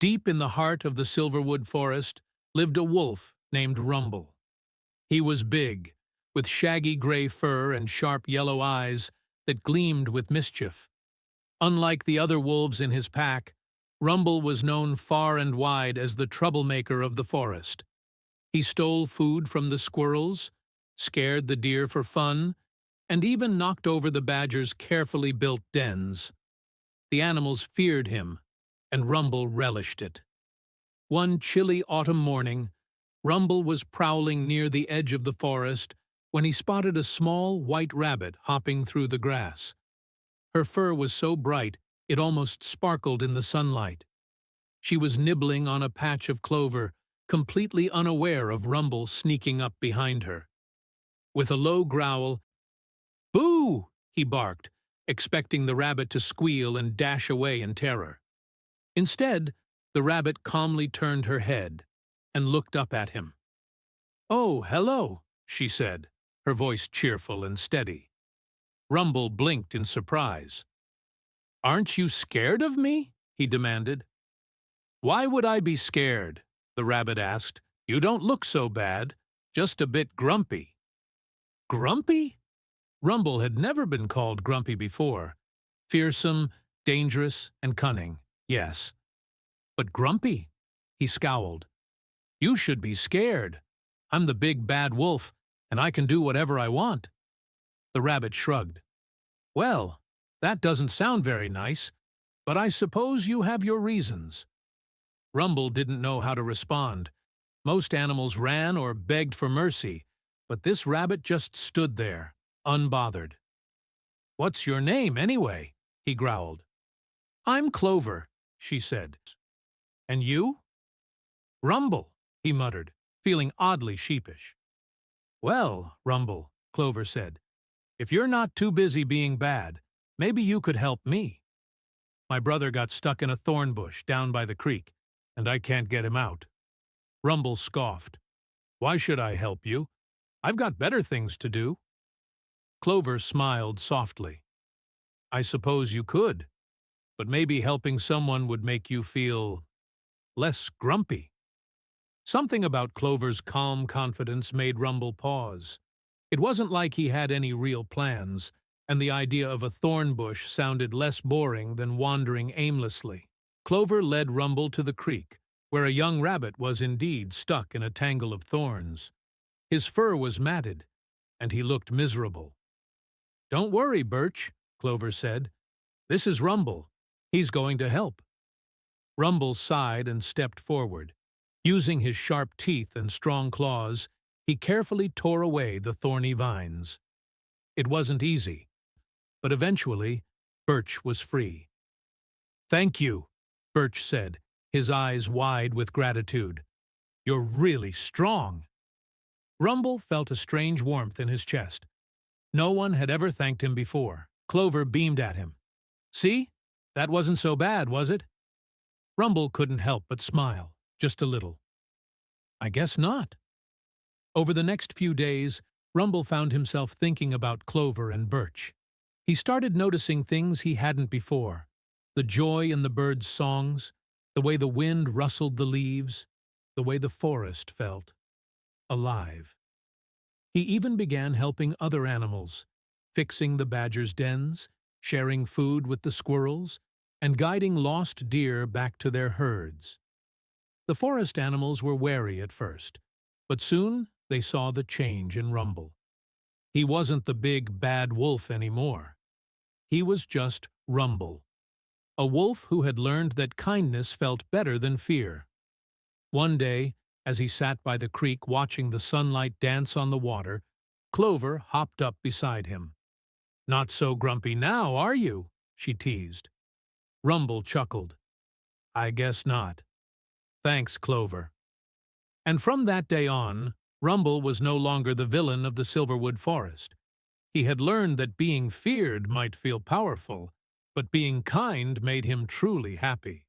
Deep in the heart of the Silverwood Forest lived a wolf named Rumble. He was big, with shaggy gray fur and sharp yellow eyes that gleamed with mischief. Unlike the other wolves in his pack, Rumble was known far and wide as the troublemaker of the forest. He stole food from the squirrels, scared the deer for fun, and even knocked over the badger's carefully built dens. The animals feared him, and Rumble relished it. One chilly autumn morning, Rumble was prowling near the edge of the forest when he spotted a small white rabbit hopping through the grass. Her fur was so bright it almost sparkled in the sunlight. She was nibbling on a patch of clover, completely unaware of Rumble sneaking up behind her. With a low growl, "Boo!" he barked, expecting the rabbit to squeal and dash away in terror. Instead, the rabbit calmly turned her head and looked up at him. "Oh, hello," she said, her voice cheerful and steady. Rumble blinked in surprise. "Aren't you scared of me?" he demanded. "Why would I be scared?" the rabbit asked. "You don't look so bad, just a bit grumpy." Grumpy? Rumble had never been called grumpy before. Fearsome, dangerous, and cunning, yes. But grumpy? He scowled. "You should be scared. I'm the big bad wolf, and I can do whatever I want." The rabbit shrugged. "Well, that doesn't sound very nice, but I suppose you have your reasons." Rumble didn't know how to respond. Most animals ran or begged for mercy, but this rabbit just stood there, unbothered. "What's your name, anyway?" he growled. "I'm Clover," she said. "And you?" "Rumble," he muttered, feeling oddly sheepish. "Well, Rumble," Clover said, "if you're not too busy being bad, maybe you could help me. My brother got stuck in a thorn bush down by the creek, and I can't get him out." Rumble scoffed. "Why should I help you? I've got better things to do." Clover smiled softly. "I suppose you could, but maybe helping someone would make you feel less grumpy." Something about Clover's calm confidence made Rumble pause. It wasn't like he had any real plans, and the idea of a thorn bush sounded less boring than wandering aimlessly. Clover led Rumble to the creek, where a young rabbit was indeed stuck in a tangle of thorns. His fur was matted, and he looked miserable. "Don't worry, Birch," Clover said. "This is Rumble. He's going to help." Rumble sighed and stepped forward. Using his sharp teeth and strong claws, he carefully tore away the thorny vines. It wasn't easy, but eventually Birch was free. "Thank you," Birch said, his eyes wide with gratitude. "You're really strong." Rumble felt a strange warmth in his chest. No one had ever thanked him before. Clover beamed at him. "See? That wasn't so bad, was it?" Rumble couldn't help but smile, just a little. "I guess not." Over the next few days, Rumble found himself thinking about Clover and Birch. He started noticing things he hadn't before. The joy in the birds' songs, the way the wind rustled the leaves, the way the forest felt alive. He even began helping other animals, fixing the badgers' dens, sharing food with the squirrels, and guiding lost deer back to their herds. The forest animals were wary at first, but soon they saw the change in Rumble. He wasn't the big, bad wolf anymore. He was just Rumble, a wolf who had learned that kindness felt better than fear. One day, as he sat by the creek watching the sunlight dance on the water, Clover hopped up beside him. "Not so grumpy now, are you?" she teased. Rumble chuckled. "I guess not. Thanks, Clover." And from that day on, Rumble was no longer the villain of the Silverwood Forest. He had learned that being feared might feel powerful, but being kind made him truly happy.